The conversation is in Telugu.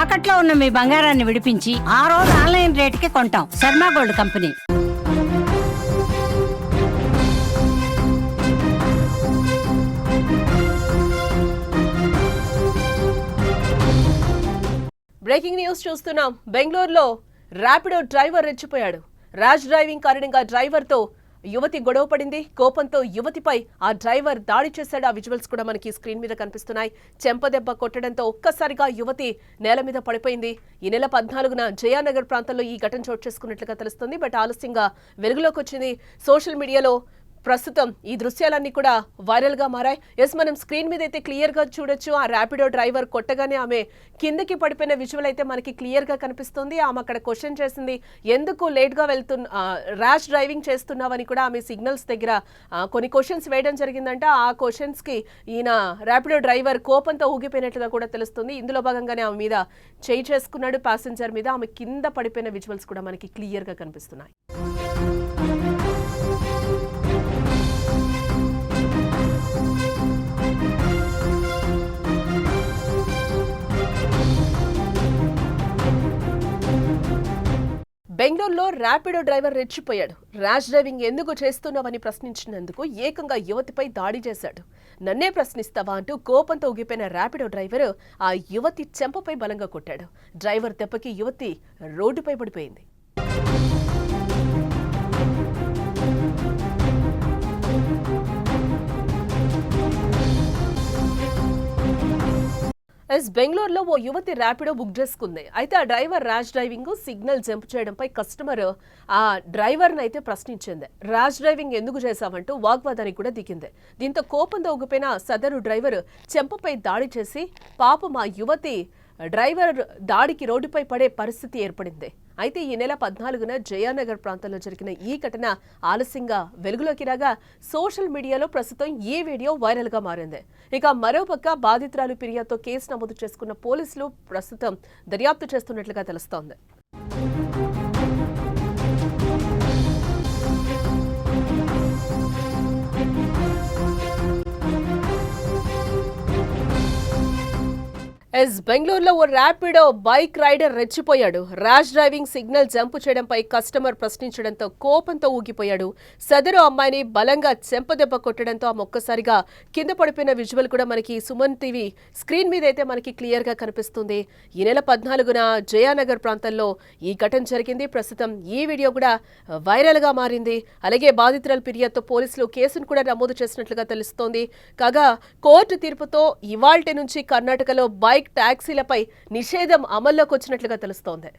తాకట్లో ఉన్న మీ బంగారాన్ని విడిపించి ఆ రోజు ఆన్లైన్ రేటుకి కొంటాం. Sharma gold company. Breaking news చూస్తున్నాం. బెంగళూరులో ర్యాపిడో డ్రైవర్ రెచ్చిపోయాడు. ర్యాష్ డ్రైవింగ్ కారణంగా డ్రైవర్తో యువతి గొడవ పడింది. కోపంతో యువతిపై ఆ డ్రైవర్ దాడి చేశాడు. ఆ విజువల్స్ కూడా మనకి స్క్రీన్ మీద కనిపిస్తున్నాయి. చెంపదెబ్బ కొట్టడంతో ఒక్కసారిగా యువతి నేల మీద పడిపోయింది. ఈ నెల 14న జయానగర్ ప్రాంతంలో ఈ ఘటన చోటు చేసుకున్నట్లుగా తెలుస్తుంది. బట్ ఆలస్యంగా వెలుగులోకి వచ్చింది. సోషల్ మీడియాలో ప్రస్తుతం ఈ దృశ్యాలన్నీ కూడా వైరల్ గా మారాయి. ఎస్, మనం స్క్రీన్ మీద అయితే క్లియర్ గా చూడొచ్చు. ఆ ర్యాపిడో డ్రైవర్ కొట్టగానే ఆమె కిందకి పడిపోయిన విజువల్ అయితే మనకి క్లియర్ గా కనిపిస్తుంది. ఆమె అక్కడ క్వశ్చన్ చేసింది, ఎందుకు లేట్ గా ర్యాష్ డ్రైవింగ్ చేస్తున్నావని కూడా ఆమె సిగ్నల్స్ దగ్గర కొన్ని క్వశ్చన్స్ వేయడం జరిగిందంట. ఆ క్వశ్చన్స్ కి ఈయన ర్యాపిడో డ్రైవర్ కోపంతో ఊగిపోయినట్లుగా కూడా తెలుస్తుంది. ఇందులో భాగంగానే ఆమె మీద చేయి చేసుకున్నాడు, ప్యాసింజర్ మీద. ఆమె కింద పడిపోయిన విజువల్స్ కూడా మనకి క్లియర్ గా కనిపిస్తున్నాయి. బెంగళూరులో ర్యాపిడో డ్రైవర్ రెచ్చిపోయాడు. ర్యాష్ డ్రైవింగ్ ఎందుకు చేస్తున్నావని ప్రశ్నించినందుకు ఏకంగా యువతిపై దాడి చేశాడు. నన్నే ప్రశ్నిస్తావా అంటూ కోపంతో ఊగిపోయిన ర్యాపిడో డ్రైవర్ ఆ యువతి చెంపపై బలంగా కొట్టాడు. డ్రైవర్ దెబ్బకి యువతి రోడ్డుపై పడిపోయింది. బెంగళూరులో ఓ యువతి ర్యాపిడో బుక్ చేసుకుంది. అయితే ఆ driver rash driving signal jump చేయడంపై కస్టమర్ ఆ డ్రైవర్ని అయితే ప్రశ్నించింది. ర్యాష్ డ్రైవింగ్ ఎందుకు చేశావంటూ వాగ్వాదానికి కూడా దిగింది. దీంతో కోపంతో ఊగిపోయిన సదరు డ్రైవర్ చెంపపై దాడి చేసి పాపం ఆ యువతి డ్రైవర్ దాడికి రోడ్డుపై పడే పరిస్థితి ఏర్పడింది. అయితే ఈ నెల 14న జయానగర్ ప్రాంతంలో జరిగిన ఈ ఘటన ఆలస్యంగా వెలుగులోకి రాగా సోషల్ మీడియాలో ప్రస్తుతం ఈ వీడియో వైరల్ గా మారింది. ఇక మరోపక్క బాధితురాలు ఫిర్యాదుతో కేసు నమోదు చేసుకున్న పోలీసులు ప్రస్తుతం దర్యాప్తు చేస్తున్నట్లుగా తెలుస్తోంది. బెంగళూరులో ఓ ర్యాపిడో బైక్ రైడర్ రెచ్చిపోయాడు. ర్యాష్ డ్రైవింగ్ సిగ్నల్ జంప్ చేయడంపై కస్టమర్ ప్రశ్నించడంతో కోపంతో ఊగిపోయాడు. సదరు అమ్మాయిని బలంగా చెంపదెబ్బ కొట్టడంతో ఆమె ఒక్కసారిగా కింద పడిపోయిన విజువల్ కూడా మనకి సుమన్ టీవీ స్క్రీన్ మీద అయితే మనకి క్లియర్ గా కనిపిస్తుంది. ఈ నెల 14న జయానగర్ ప్రాంతంలో ఈ ఘటన జరిగింది. ప్రస్తుతం ఈ వీడియో కూడా వైరల్ గా మారింది. అలాగే బాధితురాలు ఫిర్యాదుతో పోలీసులు కేసును కూడా నమోదు చేసినట్లుగా తెలుస్తోంది. కాగా కోర్టు తీర్పుతో ఇవాల్టి నుంచి కర్ణాటకలో బైక్ టాక్సీలపై నిషేధం అమల్లోకి వచ్చినట్లుగా తెలుస్తోంది.